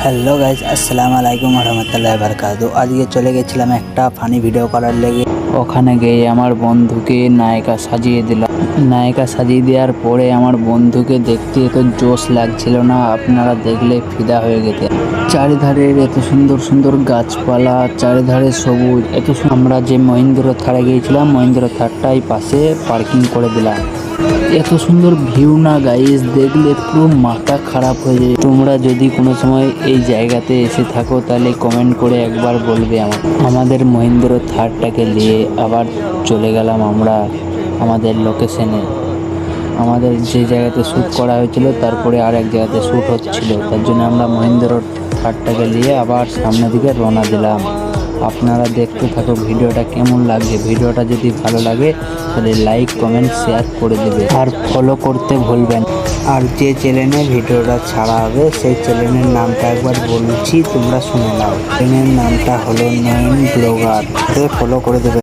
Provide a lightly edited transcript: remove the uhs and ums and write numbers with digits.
Hello guys, আসসালামু আলাইকুম রহমতুল্লাহি বারাকাতু। আজকে চলে গেছিলাম একটা ফানি ভিডিও করার লেগে। ওখানে গিয়ে আমার বন্ধুকে নায়িকা সাজিয়ে দিলাম। নায়িকা সাজিয়ে দেওয়ার পরে আমার বন্ধুকে দেখতে এত জোশ লাগছিল না, আপনারা দেখলে ফিদা হয়ে গেছে। চারিধারে এত সুন্দর সুন্দর গাছপালা, চারিধারে সবুজ, আমরা যে মহেন্দ্র থারে গিয়েছিলাম, মহেন্দ্র থারটাই পাশে পার্কিং করে দিলাম। এত সুন্দর ভিউ না গাইস, দেখলে পুরো মাথা খারাপ হয়ে যায়। তোমরা যদি কোনো সময় এই জায়গাতে এসে থাকো তাহলে কমেন্ট করে একবার বলবে। আমাদের মহেন্দ্র থারটাকে নিয়ে আবার চলে গেলাম আমরা আমাদের লোকেশনে। আমাদের যে জায়গাতে শ্যুট করা হয়েছিল তারপরে আর এক জায়গাতে শ্যুট হচ্ছিল, তার জন্য আমরা মহেন্দ্র থারটাকে নিয়ে আবার সামনের দিকে রওনা দিলাম। আপনারা দেখতে থাকো ভিডিওটা কেমন লাগছে। ভিডিওটা যদি ভালো লাগে তাহলে লাইক কমেন্ট শেয়ার করে দেবে আর ফলো করতে ভুলবেন। আর যে চ্যানেলে ভিডিওটা ছাড়া হবে সেই চ্যানেলের নামটা একবার বলছি, তোমরা শুনে নাও। চ্যানেলের নামটা হলো নয়ন ব্লগার, ফলো করে দেবে।